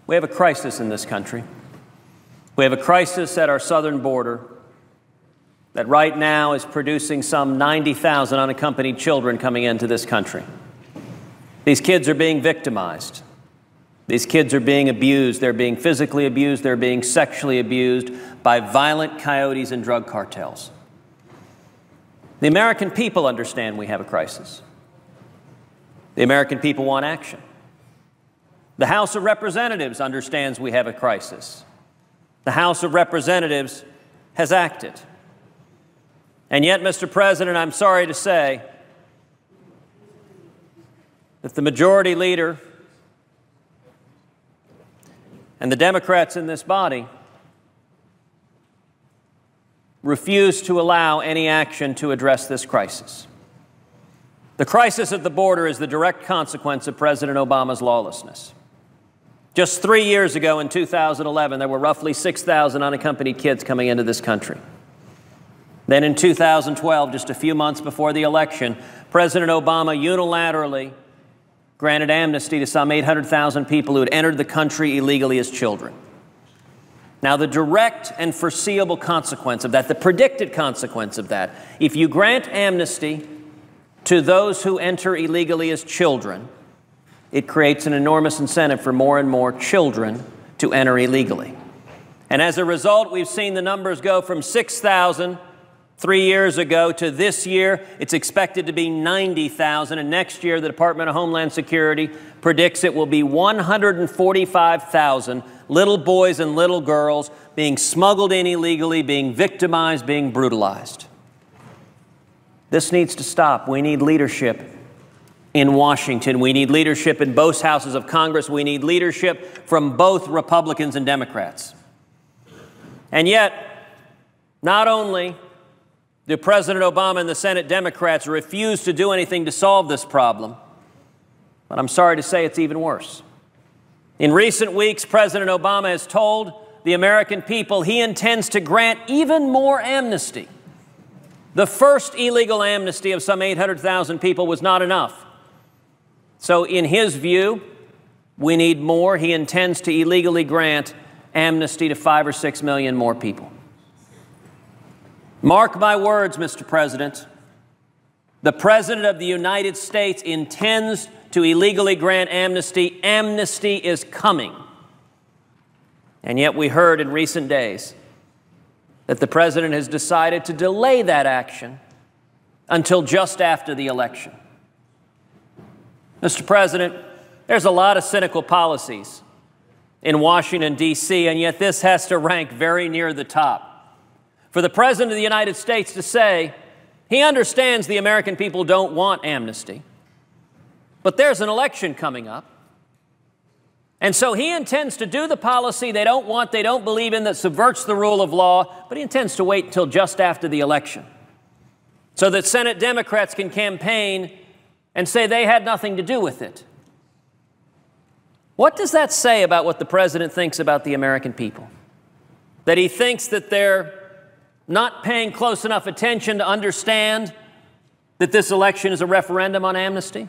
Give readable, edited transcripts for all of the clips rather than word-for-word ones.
We have a crisis in this country. We have a crisis at our southern border that right now is producing some 90,000 unaccompanied children coming into this country. These kids are being victimized. These kids are being abused. They're being physically abused. They're being sexually abused by violent coyotes and drug cartels. The American people understand we have a crisis. The American people want action. The House of Representatives understands we have a crisis. The House of Representatives has acted. And yet, Mr. President, I'm sorry to say that the majority leader and the Democrats in this body refuse to allow any action to address this crisis. The crisis at the border is the direct consequence of President Obama's lawlessness. Just 3 years ago, in 2011, there were roughly 6,000 unaccompanied kids coming into this country. Then in 2012, just a few months before the election, President Obama unilaterally granted amnesty to some 800,000 people who had entered the country illegally as children. Now, the direct and foreseeable consequence of that, the predicted consequence of that, if you grant amnesty to those who enter illegally as children, it creates an enormous incentive for more and more children to enter illegally. And as a result, we've seen the numbers go from 6,000 3 years ago to this year. It's expected to be 90,000, and next year the Department of Homeland Security predicts it will be 145,000 little boys and little girls being smuggled in illegally, being victimized, being brutalized. This needs to stop. We need leadership in Washington. We need leadership in both houses of Congress. We need leadership from both Republicans and Democrats. And yet, not only do President Obama and the Senate Democrats refuse to do anything to solve this problem, but I'm sorry to say it's even worse. In recent weeks, President Obama has told the American people he intends to grant even more amnesty. The first illegal amnesty of some 800,000 people was not enough. So in his view, we need more. He intends to illegally grant amnesty to 5 or 6 million more people. Mark my words, Mr. President. The President of the United States intends to illegally grant amnesty. Amnesty is coming. And yet we heard in recent days that the President has decided to delay that action until just after the election. Mr. President, there's a lot of cynical policies in Washington, D.C., and yet this has to rank very near the top. For the President of the United States to say he understands the American people don't want amnesty, but there's an election coming up, and so he intends to do the policy they don't want, they don't believe in, that subverts the rule of law, but he intends to wait until just after the election so that Senate Democrats can campaign and say they had nothing to do with it. What does that say about what the President thinks about the American people? That he thinks that they're not paying close enough attention to understand that this election is a referendum on amnesty?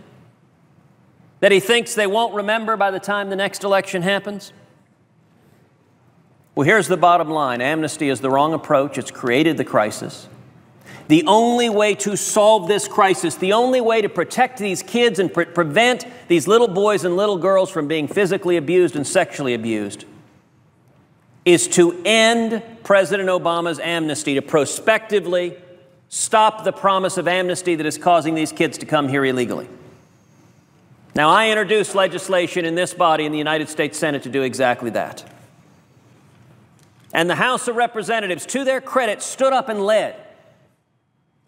That he thinks they won't remember by the time the next election happens? Well, here's the bottom line. Amnesty is the wrong approach. It's created the crisis. The only way to solve this crisis, the only way to protect these kids and prevent these little boys and little girls from being physically abused and sexually abused, is to end President Obama's amnesty, to prospectively stop the promise of amnesty that is causing these kids to come here illegally. Now, I introduced legislation in this body in the United States Senate to do exactly that. And the House of Representatives, to their credit, stood up and led.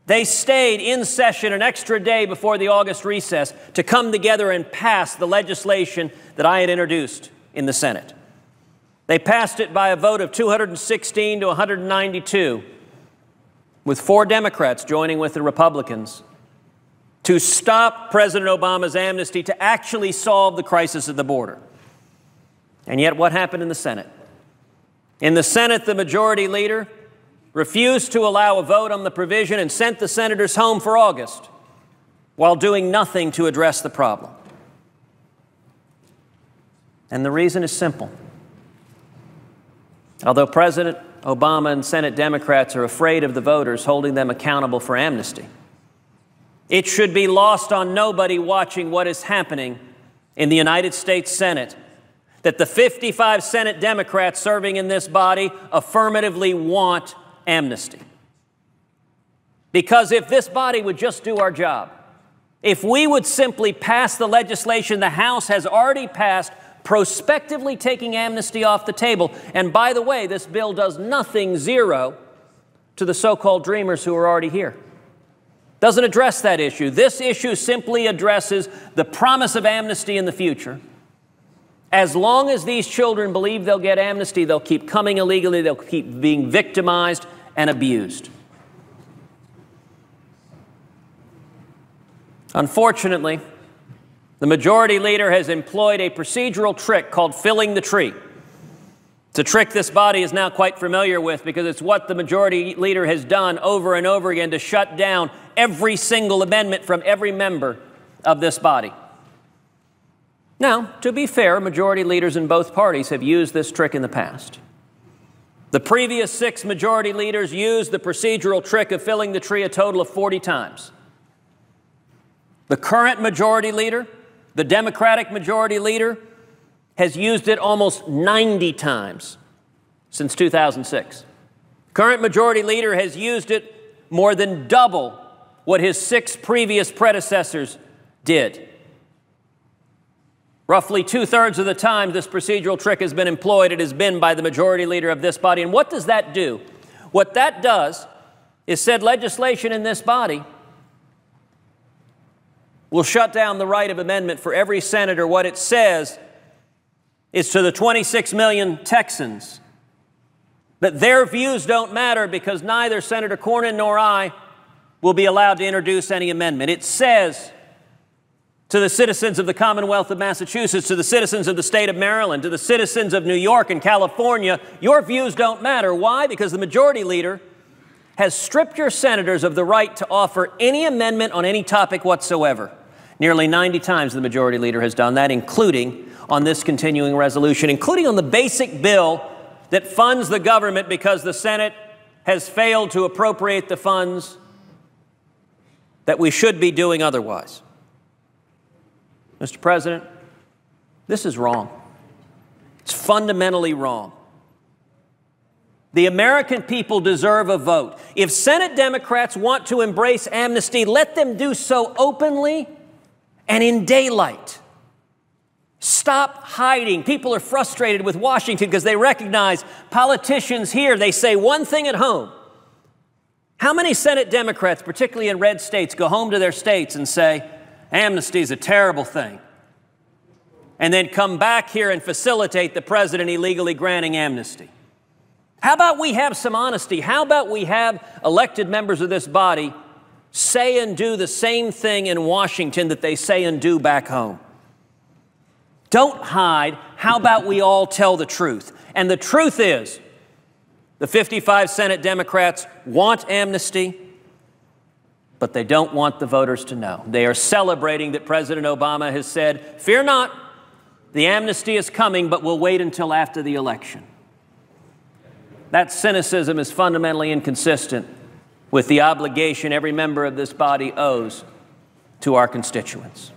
They stayed in session an extra day before the August recess to come together and pass the legislation that I had introduced in the Senate. They passed it by a vote of 216 to 192, with 4 Democrats joining with the Republicans, to stop President Obama's amnesty, to actually solve the crisis at the border. And yet what happened in the Senate? In the Senate, the majority leader refused to allow a vote on the provision and sent the senators home for August while doing nothing to address the problem. And the reason is simple. Although President Obama and Senate Democrats are afraid of the voters holding them accountable for amnesty, it should be lost on nobody watching what is happening in the United States Senate that the 55 Senate Democrats serving in this body affirmatively want amnesty. Because if this body would just do our job, if we would simply pass the legislation the House has already passed, prospectively taking amnesty off the table, and by the way, this bill does nothing, zero, to the so-called dreamers who are already here. Doesn't address that issue. This issue simply addresses the promise of amnesty in the future. As long as these children believe they'll get amnesty, they'll keep coming illegally, they'll keep being victimized and abused. Unfortunately, the majority leader has employed a procedural trick called filling the tree. It's a trick this body is now quite familiar with because it's what the majority leader has done over and over again to shut down every single amendment from every member of this body. Now, to be fair, majority leaders in both parties have used this trick in the past. The previous 6 majority leaders used the procedural trick of filling the tree a total of 40 times. The current majority leader, the Democratic majority leader, has used it almost 90 times since 2006. Current majority leader has used it more than double what his 6 previous predecessors did. Roughly 2/3 of the time this procedural trick has been employed, it has been by the majority leader of this body. And what does that do? What that does is said legislation in this body will shut down the right of amendment for every senator. What it says is to the 26 million Texans that their views don't matter because neither Senator Cornyn nor I will be allowed to introduce any amendment. It says to the citizens of the Commonwealth of Massachusetts, to the citizens of the state of Maryland, to the citizens of New York and California, your views don't matter. Why? Because the majority leader has stripped your senators of the right to offer any amendment on any topic whatsoever. Nearly 90 times the majority leader has done that, including on this continuing resolution, including on the basic bill that funds the government because the Senate has failed to appropriate the funds that we should be doing otherwise. Mr. President, this is wrong. It's fundamentally wrong. The American people deserve a vote. If Senate Democrats want to embrace amnesty, let them do so openly and in daylight. Stop hiding. People are frustrated with Washington because they recognize politicians here, they say one thing at home. How many Senate Democrats, particularly in red states, go home to their states and say, amnesty is a terrible thing, and then come back here and facilitate the president illegally granting amnesty? How about we have some honesty? How about we have elected members of this body say and do the same thing in Washington that they say and do back home? Don't hide. How about we all tell the truth? And the truth is, the 55 Senate Democrats want amnesty, but they don't want the voters to know. They are celebrating that President Obama has said, fear not, the amnesty is coming, but we'll wait until after the election. That cynicism is fundamentally inconsistent with the obligation every member of this body owes to our constituents.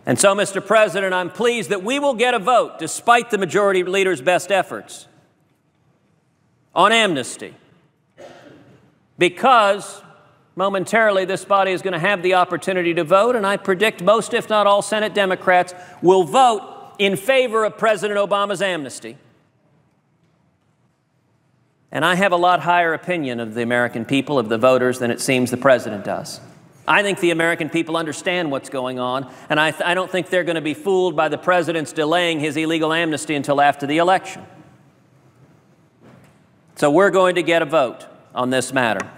And so, Mr. President, I'm pleased that we will get a vote, despite the majority leader's best efforts, on amnesty, because momentarily this body is going to have the opportunity to vote, and I predict most, if not all, Senate Democrats will vote in favor of President Obama's amnesty. And I have a lot higher opinion of the American people, of the voters, than it seems the president does. I think the American people understand what's going on, and I don't think they're going to be fooled by the president's delaying his illegal amnesty until after the election. So we're going to get a vote on this matter.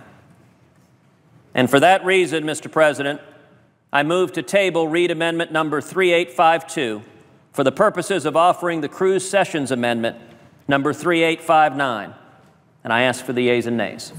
And for that reason, Mr. President, I move to table Reid Amendment number 3852 for the purposes of offering the Cruz Sessions Amendment number 3859. And I ask for the yeas and nays.